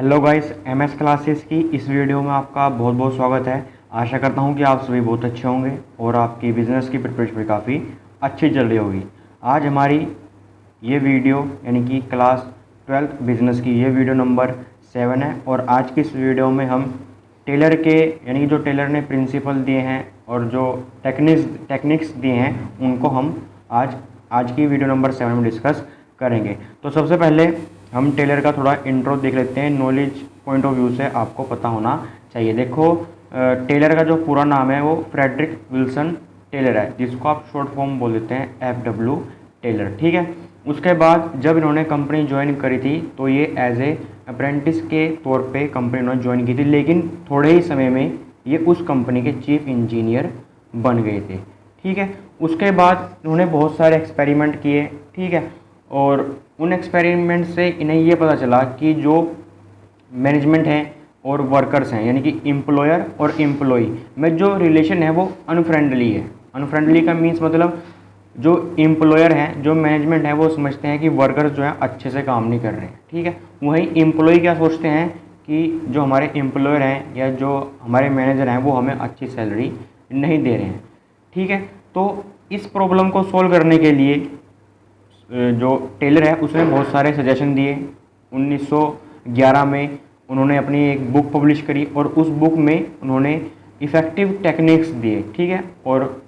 Hello guys, MS classes की इस video में आपका बहुत बहुत स्वागत है। आशा करता हूं कि आप सभी बहुत अच्छे होंगे और आपकी बिज़नेस की प्रिपरेशन भी काफ़ी अच्छी चल रही होगी। आज हमारी ये वीडियो यानी कि क्लास 12th बिज़नेस की ये वीडियो नंबर 7 है और आज की इस वीडियो में हम टेलर के यानी कि जो टेलर ने प्रिंसिपल दिए हैं और जो टेक्निक्स दिए हैं उनको हम आज की वीडियो नंबर 7 में डिस्कस करेंगे। तो सबसे पहले हम टेलर का थोड़ा इंट्रो देख लेते हैं। नॉलेज पॉइंट ऑफ व्यू से आपको पता होना चाहिए। देखो, टेलर का जो पूरा नाम है वो फ्रेडरिक विल्सन टेलर है, जिसको आप शॉर्ट फॉर्म बोल देते हैं FW टेलर। ठीक है। उसके बाद जब इन्होंने कंपनी ज्वाइन करी थी तो ये एज ए अप्रेंटिस के तौर पे कंपनी इन्होंने ज्वाइन की थी, लेकिन थोड़े ही समय में ये उस कंपनी के चीफ इंजीनियर बन गए थे। ठीक है। उसके बाद उन्होंने बहुत सारे एक्सपेरिमेंट किए। ठीक है। और उन एक्सपेरिमेंट से इन्हें ये पता चला कि जो मैनेजमेंट है और वर्कर्स हैं यानी कि एम्प्लॉयर और एम्प्लॉय में जो रिलेशन है वो अनफ्रेंडली है। अनफ्रेंडली का मीन्स मतलब जो एम्प्लॉयर हैं, जो मैनेजमेंट है, वो समझते हैं कि वर्कर्स जो है अच्छे से काम नहीं कर रहे हैं। ठीक है। वहीं एम्प्लॉय क्या सोचते हैं कि जो हमारे एम्प्लॉयर हैं या जो हमारे मैनेजर हैं वो हमें अच्छी सैलरी नहीं दे रहे हैं। ठीक है। तो इस प्रॉब्लम को सॉल्व करने के लिए जो टेलर है उसने बहुत सारे सजेशन दिए। 1911 में उन्होंने अपनी एक बुक पब्लिश करी और उस बुक में उन्होंने इफ़ेक्टिव टेक्निक्स दिए। ठीक है। और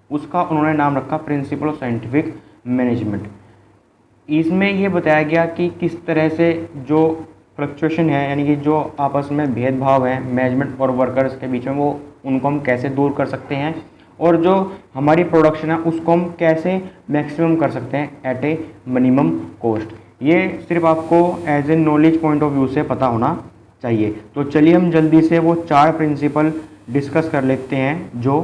उसका उन्होंने नाम रखा प्रिंसिपल ऑफ साइंटिफिक मैनेजमेंट। इसमें ये बताया गया कि किस तरह से जो फ्लक्चुएशन है यानी कि जो आपस में भेदभाव है मैनेजमेंट और वर्कर्स के बीच में, वो उनको हम कैसे दूर कर सकते हैं और जो हमारी प्रोडक्शन है उसको हम कैसे मैक्सिमम कर सकते हैं एट ए मिनिमम कॉस्ट। ये सिर्फ आपको as a knowledge point of view से पता होना चाहिए। तो चलिए हम जल्दी से वो 4 प्रिंसिपल डिस्कस कर लेते हैं जो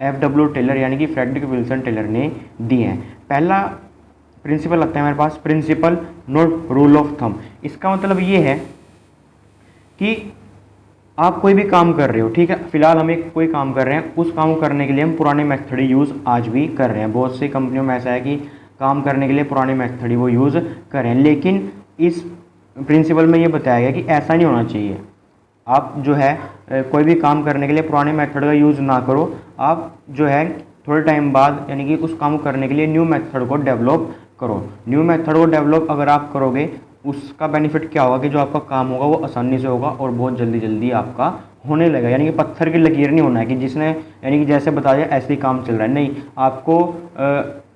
FW टेलर यानी कि फ्रेडरिक विल्सन टेलर ने दिए हैं। पहला प्रिंसिपल आता है हमारे पास, principle not rule of thumb. इसका मतलब ये है कि आप कोई भी काम कर रहे हो, ठीक है, फिलहाल हम एक कोई काम कर रहे हैं, उस काम को करने के लिए हम पुराने मेथड यूज़ आज भी कर रहे हैं। बहुत सी कंपनियों में ऐसा है कि काम करने के लिए पुराने मेथड ही वो यूज़ कर रहे हैं, लेकिन इस प्रिंसिपल में ये बताया गया कि ऐसा नहीं होना चाहिए। आप जो है कोई भी काम करने के लिए पुराने मेथड का यूज़ ना करो। आप जो है थोड़े टाइम बाद यानी कि उस काम को करने के लिए न्यू मेथड को डेवलप करो। न्यू मेथड को डेवलप अगर आप करोगे उसका बेनिफिट क्या होगा कि जो आपका काम होगा वो आसानी से होगा और बहुत जल्दी जल्दी आपका होने लगेगा। यानी कि पत्थर की लकीर नहीं होना है कि जिसने यानी कि जैसे बताया ऐसे ही काम चल रहा है। नहीं, आपको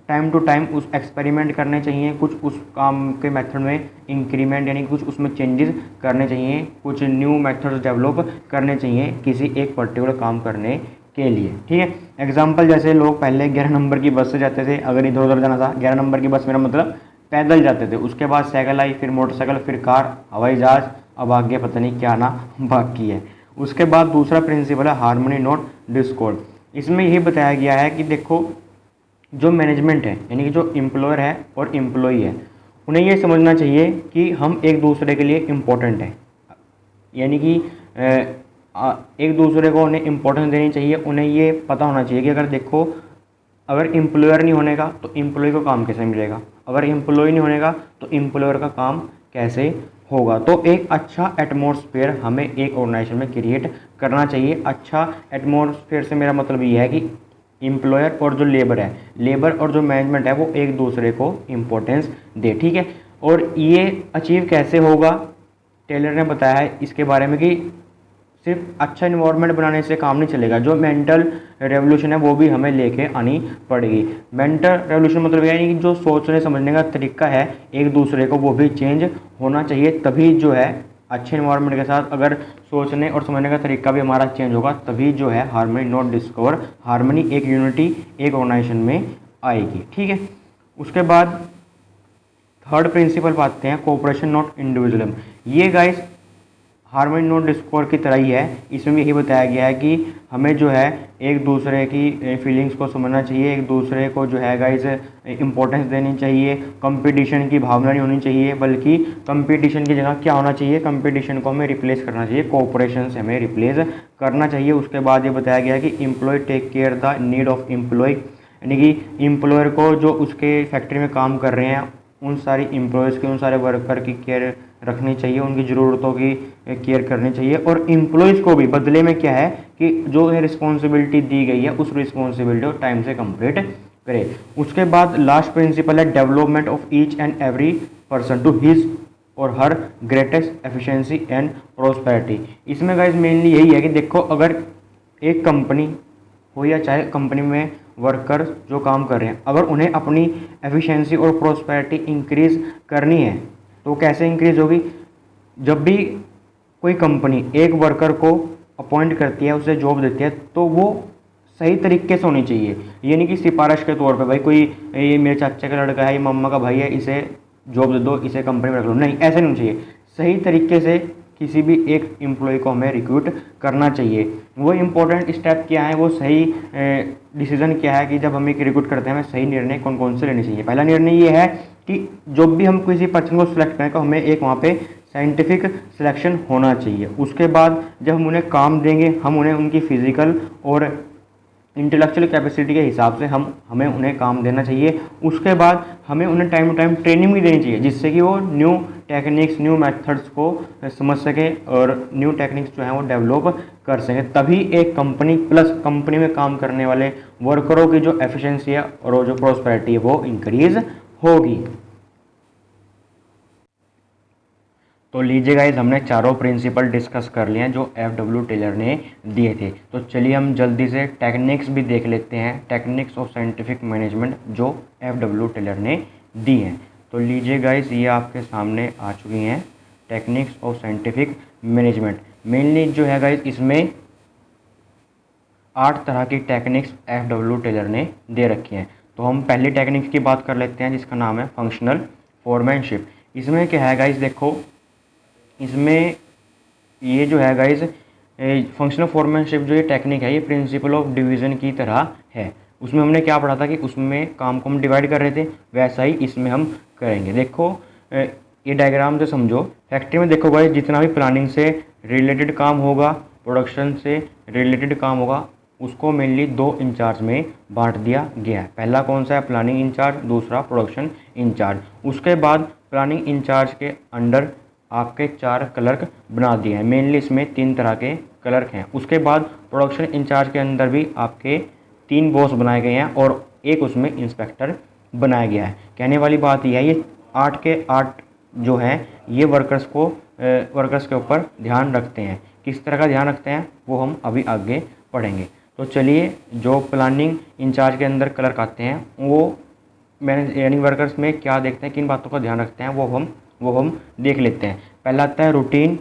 टाइम टू टाइम उस एक्सपेरिमेंट करने चाहिए, कुछ उस काम के मेथड में इंक्रीमेंट यानी कुछ उसमें चेंजेस करने चाहिए, कुछ न्यू मेथड्स डेवलप करने चाहिए किसी एक पर्टिकुलर काम करने के लिए। ठीक है। एग्जाम्पल, जैसे लोग पहले 11 नंबर की बस से जाते थे, अगर इधर उधर जाना था 11 नंबर की बस मेरा मतलब पैदल जाते थे। उसके बाद साइकिल आई, फिर मोटरसाइकिल, फिर कार, हवाई जहाज, अब आगे पता नहीं क्या ना बाकी है। उसके बाद दूसरा प्रिंसिपल है हार्मनी नॉट डिस्कॉर्ड। इसमें यही बताया गया है कि देखो, जो मैनेजमेंट है यानी कि जो एम्प्लॉयर है और एम्प्लॉई है, उन्हें ये समझना चाहिए कि हम एक दूसरे के लिए इम्पोर्टेंट हैं। यानी कि एक दूसरे को उन्हें इम्पोर्टेंस देनी चाहिए। उन्हें ये पता होना चाहिए कि अगर देखो, अगर एम्प्लॉयर नहीं होने का तो एम्प्लॉय को काम कैसे मिलेगा, अगर एम्प्लॉय नहीं होने का तो एम्प्लॉयर का काम कैसे होगा। तो एक अच्छा एटमॉस्फेयर हमें एक ऑर्गेनाइजेशन में क्रिएट करना चाहिए। अच्छा एटमॉस्फेयर से मेरा मतलब ये है कि एम्प्लॉयर और जो लेबर है, लेबर और जो मैनेजमेंट है वो एक दूसरे को इम्पोर्टेंस दे। ठीक है। और ये अचीव कैसे होगा, टेलर ने बताया है इसके बारे में कि सिर्फ अच्छा इन्वायरमेंट बनाने से काम नहीं चलेगा। जो मेंटल रेवोल्यूशन है वो भी हमें लेके आनी पड़ेगी। मेंटल रेवोल्यूशन मतलब यानी कि जो सोचने समझने का तरीका है एक दूसरे को, वो भी चेंज होना चाहिए। तभी जो है अच्छे इन्वायरमेंट के साथ अगर सोचने और समझने का तरीका भी हमारा चेंज होगा, तभी जो है हार्मनी नॉट डिस्कवर, हार्मनी एक यूनिटी एक ऑर्गेनाइजेशन में आएगी। ठीक है। उसके बाद थर्ड प्रिंसिपल पाते हैं कोऑपरेशन नॉट इंडिविजुअलिज्म। ये गाइस हार्मनी नॉट डिस्कॉर्ड की तरह ही है। इसमें भी यही बताया गया है कि हमें जो है एक दूसरे की फीलिंग्स को समझना चाहिए, एक दूसरे को जो है गाइस इंपॉर्टेंस देनी चाहिए। कंपटीशन की भावना नहीं होनी चाहिए, बल्कि कंपटीशन की जगह क्या होना चाहिए, कंपटीशन को हमें रिप्लेस करना चाहिए, कोऑपरेशन से हमें रिप्लेस करना चाहिए। उसके बाद ये बताया गया कि employ take care the need of employ, यानी कि एम्प्लॉयर को जो उसके फैक्ट्री में काम कर रहे हैं उन सारी एम्प्लॉयज़ की, उन सारे वर्कर की केयर रखनी चाहिए, उनकी ज़रूरतों की केयर करनी चाहिए। और एम्प्लॉयज़ को भी बदले में क्या है कि जो ये रिस्पॉन्सिबिलिटी दी गई है उस रिस्पॉन्सिबिलिटी को टाइम से कंप्लीट करे। उसके बाद लास्ट प्रिंसिपल है development of each and every person to his और her greatest efficiency and prosperity. इसमें गाइस मेनली यही है कि देखो, अगर एक कंपनी हो या चाहे कंपनी में वर्कर्स जो काम कर रहे हैं, अगर उन्हें अपनी एफिशिएंसी और प्रोस्पेरिटी इंक्रीज़ करनी है तो कैसे इंक्रीज़ होगी? जब भी कोई कंपनी एक वर्कर को अपॉइंट करती है, उसे जॉब देती है, तो वो सही तरीके से होनी चाहिए। ये नहीं कि सिफारिश के तौर पे भाई कोई ये मेरे चाचा का लड़का है, ये मम्मा का भाई है, इसे जॉब दे दो, इसे कंपनी में रख लो, नहीं, ऐसे नहीं होना चाहिए। सही तरीके से किसी भी एक एम्प्लॉय को हमें रिक्रूट करना चाहिए। वो इम्पोर्टेंट स्टेप क्या है, वो सही डिसीजन क्या है कि जब हम एक रिक्रूट करते हैं हमें सही निर्णय कौन कौन से लेने चाहिए। पहला निर्णय ये है कि जब भी हम किसी पर्सन को सिलेक्ट करें तो हमें एक वहाँ पे साइंटिफिक सिलेक्शन होना चाहिए। उसके बाद जब हम उन्हें काम देंगे, हम उन्हें उनकी फिजिकल और इंटेलेक्चुअल कैपेसिटी के हिसाब से हमें उन्हें काम देना चाहिए। उसके बाद हमें उन्हें टाइम टू टाइम ट्रेनिंग भी देनी चाहिए, जिससे कि वो न्यू टेक्निक्स, न्यू मेथड्स को समझ सके और न्यू टेक्निक्स जो है वो डेवलप कर सके। तभी एक कंपनी प्लस कंपनी में काम करने वाले वर्करों की जो एफिशिएंसी है और जो प्रोस्पेरिटी है वो इंक्रीज होगी। तो लीजिए गाइस, हमने चारों प्रिंसिपल डिस्कस कर लिए हैं जो एफ.डब्ल्यू. टेलर ने दिए थे। तो चलिए हम जल्दी से टेक्निक्स भी देख लेते हैं, टेक्निक्स ऑफ साइंटिफिक मैनेजमेंट जो एफ.डब्ल्यू. टेलर ने दी हैं। तो लीजिए गाइस, ये आपके सामने आ चुकी हैं techniques of scientific management. Mainly जो है गाइस, इसमें 8 तरह की टेक्निक्स एफ.डब्ल्यू. टेलर ने दे रखी हैं। तो हम पहली टेक्निक्स की बात कर लेते हैं जिसका नाम है फंक्शनल फोरमैनशिप। इसमें क्या है गाइस, देखो इसमें ये जो है गाइस फंक्शनल फोरमैनशिप जो ये टेक्निक है, ये प्रिंसिपल ऑफ डिवीज़न की तरह है। उसमें हमने क्या पढ़ा था कि उसमें काम को हम डिवाइड कर रहे थे, वैसा ही इसमें हम करेंगे। देखो ये डायग्राम से समझो। फैक्ट्री में देखो गाइस, जितना भी प्लानिंग से रिलेटेड काम होगा, प्रोडक्शन से रिलेटेड काम होगा, उसको मेनली 2 इंचार्ज में बांट दिया गया है। पहला कौन सा है? प्लानिंग इंचार्ज, दूसरा प्रोडक्शन इंचार्ज। उसके बाद प्लानिंग इंचार्ज के अंडर आपके 4 क्लर्क बना दिए हैं। मेनली इसमें 3 तरह के क्लर्क हैं। उसके बाद प्रोडक्शन इंचार्ज के अंदर भी आपके 3 बॉस बनाए गए हैं और एक उसमें इंस्पेक्टर बनाया गया है। कहने वाली बात यह है, ये 8 के 8 जो हैं ये वर्कर्स के ऊपर ध्यान रखते हैं। किस तरह का ध्यान रखते हैं वो हम अभी आगे पढ़ेंगे। तो चलिए, जो प्लानिंग इंचार्ज के अंदर क्लर्क आते हैं वो यानी वर्कर्स में क्या देखते हैं, किन बातों का ध्यान रखते हैं, वो हम देख लेते हैं। पहला आता है रूटीन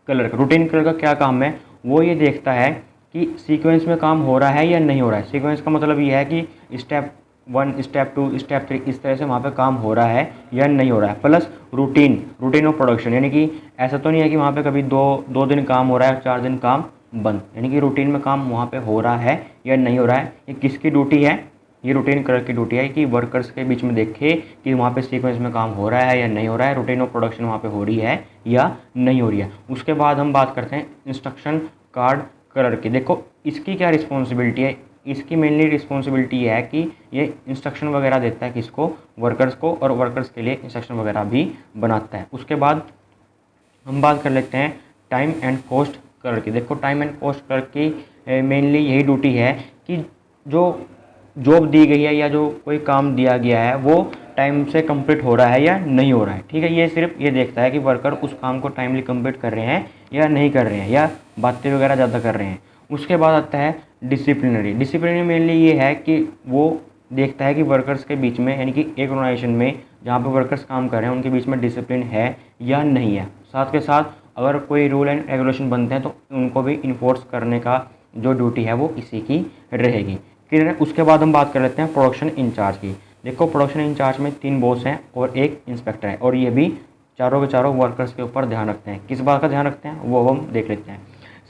क्लर्क। रूटीन क्लर्क का क्या काम है? वो ये देखता है कि सीक्वेंस में काम हो रहा है या नहीं हो रहा है। सीक्वेंस का मतलब ये है कि स्टेप 1, स्टेप 2, स्टेप 3 इस तरह से वहाँ पे काम हो रहा है या नहीं हो रहा है। प्लस रूटीन ऑफ प्रोडक्शन, यानी कि ऐसा तो नहीं है कि वहाँ पे कभी दो दिन काम हो रहा है, 4 दिन काम बंद, यानी कि रूटीन में काम वहाँ पे हो रहा है या नहीं हो रहा है। ये किसकी ड्यूटी है? ये रूटीन क्लर्क की ड्यूटी है कि वर्कर्स के बीच में देखे कि वहाँ पे सीक्वेंस में काम हो रहा है या नहीं हो रहा है, रूटीन ऑफ प्रोडक्शन वहाँ पे हो रही है या नहीं हो रही है। उसके बाद हम बात करते हैं इंस्ट्रक्शन कार्ड क्लर्क की। देखो इसकी क्या रिस्पॉन्सिबिलिटी है? इसकी मेनली रिस्पॉन्सिबिलिटी ये है कि ये इंस्ट्रक्शन वगैरह देता है किसको? वर्कर्स को, और वर्कर्स के लिए इंस्ट्रक्शन वगैरह भी बनाता है। उसके बाद हम बात कर लेते हैं टाइम एंड कॉस्ट क्लर्क की। देखो टाइम एंड कॉस्ट क्लर्क की मेनली यही ड्यूटी है कि जो जॉब दी गई है या जो कोई काम दिया गया है वो टाइम से कंप्लीट हो रहा है या नहीं हो रहा है। ठीक है, ये सिर्फ ये देखता है कि वर्कर उस काम को टाइमली कंप्लीट कर रहे हैं या नहीं कर रहे हैं, या बातें वगैरह ज़्यादा कर रहे हैं। उसके बाद आता है डिसिप्लिनरी मेनली ये है कि वो देखता है कि वर्कर्स के बीच में, यानी कि एक ऑर्गेनाइजेशन में जहाँ पे वर्कर्स काम कर रहे हैं उनके बीच में डिसिप्लिन है या नहीं है। साथ के साथ अगर कोई रूल एंड रेगुलेशन बनते हैं तो उनको भी इन्फोर्स करने का जो ड्यूटी है वो इसी की रहेगी। क्लियर है? उसके बाद हम बात कर लेते हैं प्रोडक्शन इंचार्ज की। देखो प्रोडक्शन इंचार्ज में 3 बॉस हैं और एक इंस्पेक्टर है, और ये भी चारों के चारों वर्कर्स के ऊपर ध्यान रखते हैं। किस बात का ध्यान रखते हैं वो हम देख लेते हैं।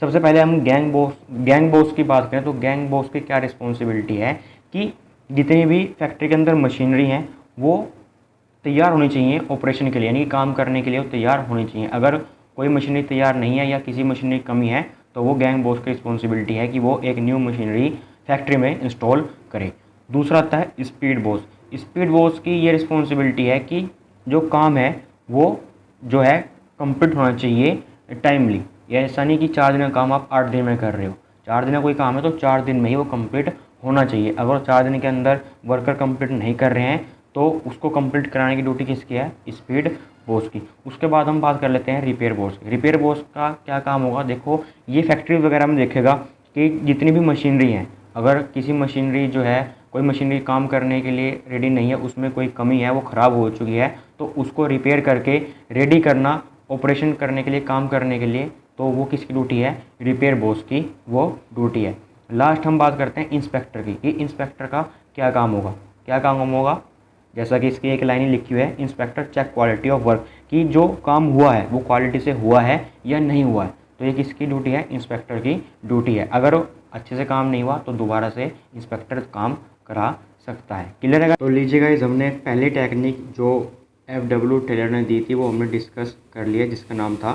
सबसे पहले हम गैंग बॉस की बात करें तो गैंग बॉस की क्या रिस्पॉन्सिबिलिटी है कि जितनी भी फैक्ट्री के अंदर मशीनरी हैं वो तैयार होनी चाहिए ऑपरेशन के लिए, यानी काम करने के लिए वो तैयार होनी चाहिए। अगर कोई मशीनरी तैयार नहीं है या किसी मशीनरी की कमी है तो वो गैंग बॉस की रिस्पॉन्सिबिलिटी है कि वो एक न्यू मशीनरी फैक्ट्री में इंस्टॉल करें। दूसरा आता है स्पीड बॉस। स्पीड बॉस की ये रिस्पॉन्सिबिलिटी है कि जो काम है वो जो है कंप्लीट होना चाहिए टाइमली। ये ऐसा नहीं कि 4 दिन का काम आप 8 दिन में कर रहे हो। 4 दिन का कोई काम है तो 4 दिन में ही वो कंप्लीट होना चाहिए। अगर 4 दिन के अंदर वर्कर कंप्लीट नहीं कर रहे हैं तो उसको कंप्लीट कराने की ड्यूटी किसकी है? स्पीड बॉस की। उसके बाद हम बात कर लेते हैं रिपेयर बॉस की। रिपेयर बॉस का क्या काम होगा? देखो, ये फैक्ट्री वगैरह में देखेगा कि जितनी भी मशीनरी हैं, अगर किसी मशीनरी जो है, कोई मशीनरी काम करने के लिए रेडी नहीं है, उसमें कोई कमी है, वो ख़राब हो चुकी है, तो उसको रिपेयर करके रेडी करना, ऑपरेशन करने के लिए, काम करने के लिए, तो वो किसकी ड्यूटी है? रिपेयर बॉस की वो ड्यूटी है। लास्ट हम बात करते हैं इंस्पेक्टर की। ये इंस्पेक्टर का क्या काम होगा? क्या काम होगा? जैसा कि इसकी एक लाइन ही लिखी हुई है, inspector check quality of work, कि जो काम हुआ है वो क्वालिटी से हुआ है या नहीं हुआ है। तो ये किसकी ड्यूटी है? इंस्पेक्टर की ड्यूटी है। अगर अच्छे से काम नहीं हुआ तो दोबारा से इंस्पेक्टर काम करा सकता है। क्लियर है? तो लीजिए गाइस, हमने पहली टेक्निक जो FW टेलर ने दी थी वो हमने डिस्कस कर लिया, जिसका नाम था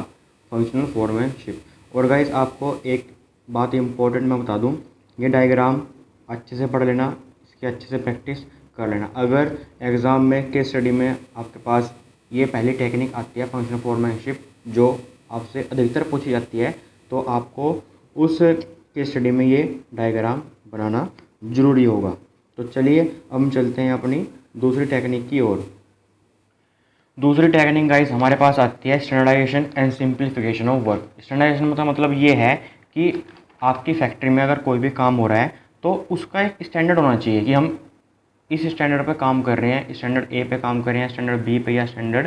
फंक्शनल फोरमैनशिप। और गाइस, आपको एक बात इंपॉर्टेंट मैं बता दूं, ये डायग्राम अच्छे से पढ़ लेना, इसकी अच्छे से प्रैक्टिस कर लेना। अगर एग्ज़ाम में केस स्टडी में आपके पास ये पहली टेक्निक आती है फंक्शनल फोरमैनशिप, जो आपसे अधिकतर पूछी जाती है, तो आपको उस केस स्टडी में ये डायग्राम बनाना ज़रूरी होगा। तो चलिए अब हम चलते हैं अपनी दूसरी टेक्निक की ओर। दूसरी टेक्निक गाइस हमारे पास आती है standardization and simplification of work. Standardization का मतलब ये है कि आपकी फैक्ट्री में अगर कोई भी काम हो रहा है तो उसका एक स्टैंडर्ड होना चाहिए कि हम इस स्टैंडर्ड पे काम कर रहे हैं, स्टैंडर्ड ए पे काम कर रहे हैं, स्टैंडर्ड बी पे या स्टैंडर्ड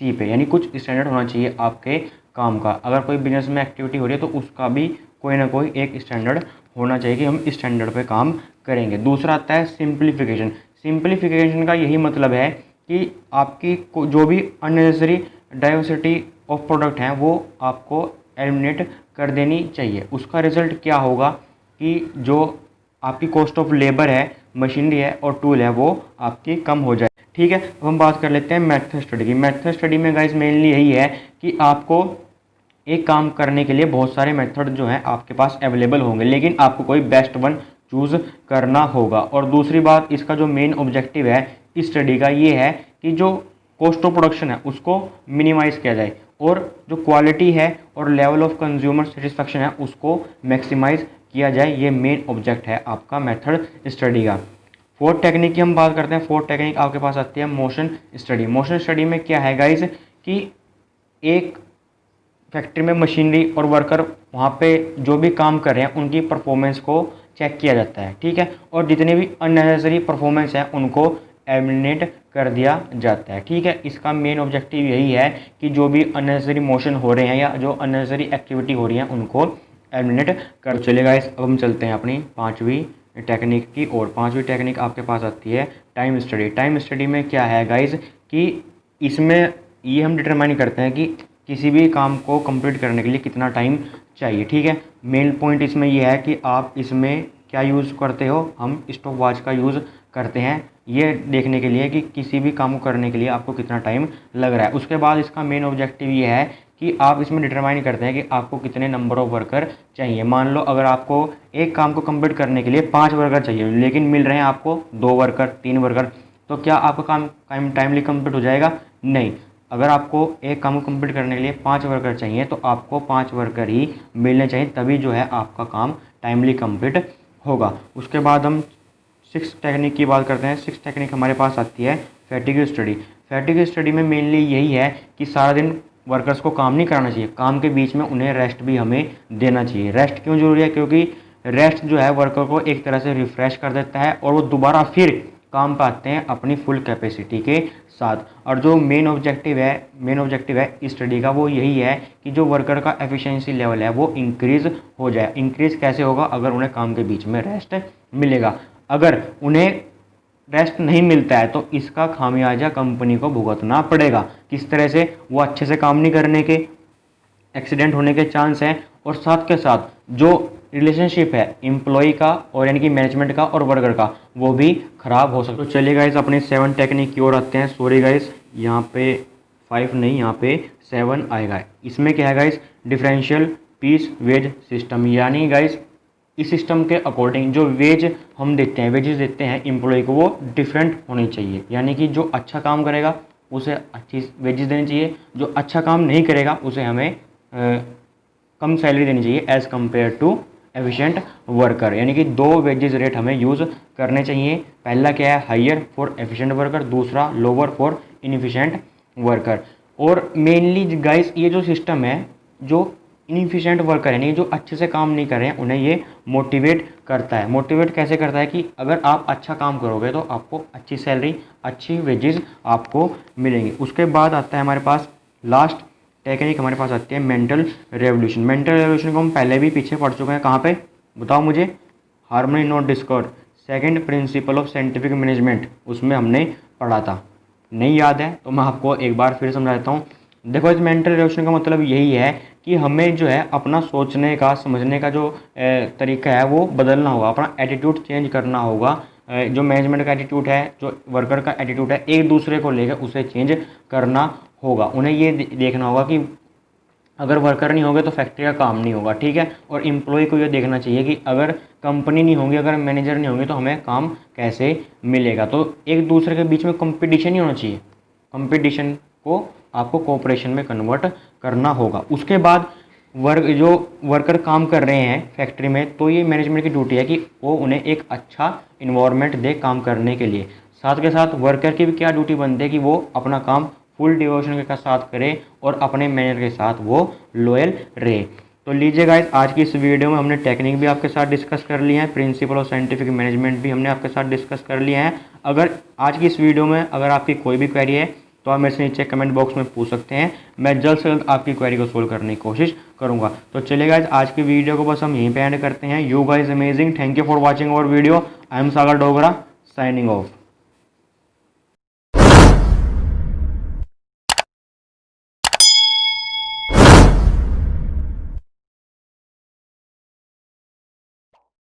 सी पे, यानी कुछ स्टैंडर्ड होना चाहिए आपके काम का। अगर कोई बिजनेस में एक्टिविटी हो रही है तो उसका भी कोई ना कोई एक स्टैंडर्ड होना चाहिए कि हम इस स्टैंडर्ड पे काम करेंगे। दूसरा आता है सिंप्लीफिकेशन। सिंप्लीफिकेशन का यही मतलब है कि आपकी जो भी अननेसेसरी डाइवर्सिटी ऑफ प्रोडक्ट हैं वो आपको एलिमिनेट कर देनी चाहिए। उसका रिजल्ट क्या होगा कि जो आपकी कॉस्ट ऑफ लेबर है, मशीनरी है और टूल है, वो आपकी कम हो जाए। ठीक है, अब हम बात कर लेते हैं मेथड स्टडी की। मेथड स्टडी में गाइस मेनली यही है कि आपको एक काम करने के लिए बहुत सारे मेथड जो हैं आपके पास अवेलेबल होंगे, लेकिन आपको कोई बेस्ट वन चूज़ करना होगा। और दूसरी बात, इसका जो मेन ऑब्जेक्टिव है इस स्टडी का ये है कि जो कॉस्ट ऑफ प्रोडक्शन है उसको मिनिमाइज़ किया जाए और जो क्वालिटी है और लेवल ऑफ कंज्यूमर सेटिस्फेक्शन है उसको मैक्सिमाइज किया जाए। ये मेन ऑब्जेक्ट है आपका मेथड स्टडी का। फोर्थ टेक्निक की हम बात करते हैं। फोर्थ टेक्निक आपके पास आती है मोशन स्टडी। मोशन स्टडी में क्या है गाइज कि एक फैक्ट्री में मशीनरी और वर्कर वहाँ पे जो भी काम कर रहे हैं उनकी परफॉर्मेंस को चेक किया जाता है। ठीक है, और जितने भी अननेसेसरी परफॉर्मेंस है उनको एलिमिनेट कर दिया जाता है। ठीक है, इसका मेन ऑब्जेक्टिव यही है कि जो भी अननेसेसरी मोशन हो रहे हैं या जो अननेसेसरी एक्टिविटी हो रही है उनको एलिमिनेट कर। चलिए गाइस, अब हम चलते हैं अपनी पांचवी टेक्निक की और। पांचवी टेक्निक आपके पास आती है टाइम स्टडी। टाइम स्टडी में क्या है गाइस कि इसमें ये हम डिटरमाइन करते हैं कि किसी भी काम को कंप्लीट करने के लिए कितना टाइम चाहिए। ठीक है, मेन पॉइंट इसमें यह है कि आप इसमें क्या यूज़ करते हो? हम स्टॉप वॉच का यूज़ करते हैं ये देखने के लिए कि किसी भी काम को करने के लिए आपको कितना टाइम लग रहा है। उसके बाद इसका मेन ऑब्जेक्टिव ये है कि आप इसमें डिटरमाइन करते हैं कि आपको कितने नंबर ऑफ वर्कर चाहिए। मान लो अगर आपको एक काम को कंप्लीट करने के लिए 5 वर्कर चाहिए लेकिन मिल रहे हैं आपको 2 वर्कर, 3 वर्कर, तो क्या आपका काम टाइमली कंप्लीट हो जाएगा? नहीं। अगर आपको एक काम को कंप्लीट करने के लिए 5 वर्कर चाहिए तो आपको 5 वर्कर ही मिलने चाहिए, तभी जो है आपका काम टाइमली कंप्लीट होगा। उसके बाद हम 6 टेक्निक की बात करते हैं। 6 टेक्निक हमारे पास आती है फैटिग स्टडी। फैटिग स्टडी में मेनली यही है कि सारा दिन वर्कर्स को काम नहीं कराना चाहिए, काम के बीच में उन्हें रेस्ट भी हमें देना चाहिए। रेस्ट क्यों जरूरी है? क्योंकि रेस्ट जो है वर्कर को एक तरह से रिफ़्रेश कर देता है और वो दोबारा फिर काम पे आते हैं अपनी फुल कैपेसिटी के साथ। और जो मेन ऑब्जेक्टिव है इस स्टडी का वो यही है कि जो वर्कर का एफिशिएंसी लेवल है वो इंक्रीज़ हो जाए। इंक्रीज़ कैसे होगा? अगर उन्हें काम के बीच में रेस्ट मिलेगा। अगर उन्हें रेस्ट नहीं मिलता है तो इसका खामियाजा कंपनी को भुगतना पड़ेगा। किस तरह से? वो अच्छे से काम नहीं करने के, एक्सीडेंट होने के चांस हैं और साथ के साथ जो रिलेशनशिप है एम्प्लॉय का और यानी कि मैनेजमेंट का और वर्कर का वो भी ख़राब हो सकता है। तो चलिए गाइस अपने 7 टेक्निक की ओर आते हैं। सॉरी गाइस, यहाँ पे 5 नहीं, यहाँ पे 7 आएगा। इसमें क्या है guys? Differential piece wage system, यानी गाइस इस सिस्टम के अकॉर्डिंग जो वेज हम देते हैं, वेजेस देते हैं एम्प्लॉय को, वो डिफरेंट होनी चाहिए। यानी कि जो अच्छा काम करेगा उसे अच्छी वेजेस देनी चाहिए, जो अच्छा काम नहीं करेगा उसे हमें कम सैलरी देनी चाहिए as compare to efficient worker. यानी कि दो वेजेस रेट हमें यूज़ करने चाहिए। पहला क्या है, हायर फॉर एफिशिएंट वर्कर, दूसरा लोअर फॉर इनएफिशिएंट वर्कर। और मेनली गाइस ये जो सिस्टम है, जो इनएफिशिएंट वर्कर यानी जो अच्छे से काम नहीं कर रहे हैं, उन्हें ये मोटिवेट करता है। मोटिवेट कैसे करता है कि अगर आप अच्छा काम करोगे तो आपको अच्छी सैलरी, अच्छी वेजेस आपको मिलेंगी। उसके बाद आता है हमारे पास लास्ट टेक्निक, हमारे पास आती है मेंटल रेवोल्यूशन। मेंटल रेवोल्यूशन को हम पहले भी पीछे पढ़ चुके हैं। कहाँ पे बताओ मुझे? Harmony not Discord, second principle of scientific management, उसमें हमने पढ़ा था। नहीं याद है तो मैं आपको एक बार फिर समझा देता हूँ। देखो, इस मेंटल रेवोल्यूशन का मतलब यही है कि हमें जो है अपना सोचने का, समझने का जो तरीका है वो बदलना होगा, अपना एटीट्यूड चेंज करना होगा। जो मैनेजमेंट का एटीट्यूड है, जो वर्कर का एटीट्यूड है, एक दूसरे को लेकर उसे चेंज करना होगा। उन्हें ये देखना होगा कि अगर वर्कर नहीं होंगे तो फैक्ट्री का काम नहीं होगा, ठीक है। और एम्प्लॉय को ये देखना चाहिए कि अगर कंपनी नहीं होगी, अगर मैनेजर नहीं होंगे तो हमें काम कैसे मिलेगा। तो एक दूसरे के बीच में कंपटीशन ही होना चाहिए। कंपटीशन को आपको कोऑपरेशन में कन्वर्ट करना होगा। उसके बाद जो वर्कर काम कर रहे हैं फैक्ट्री में, तो ये मैनेजमेंट की ड्यूटी है कि वो उन्हें एक अच्छा इन्वायरमेंट दे काम करने के लिए। साथ के साथ वर्कर की भी क्या ड्यूटी बनती है कि वो अपना काम फुल डिवोशन के साथ करे और अपने मैनेजर के साथ वो लॉयल रहे। तो लीजिए गाइस, आज की इस वीडियो में हमने टेक्निक भी आपके साथ डिस्कस कर लिया है, प्रिंसिपल ऑफ साइंटिफिक मैनेजमेंट भी हमने आपके साथ डिस्कस कर लिया है। अगर आज की इस वीडियो में अगर आपकी कोई भी क्वेरी है तो आप मेरे से नीचे कमेंट बॉक्स में पूछ सकते हैं। मैं जल्द से जल्द आपकी क्वेरी को सोल्व करने की कोशिश करूंगा। तो चलिए गाइस, आज की वीडियो को बस हम यहीं पे एंड करते हैं। You guys amazing, thank you for watching our video. I am Sagar Dogra, signing off.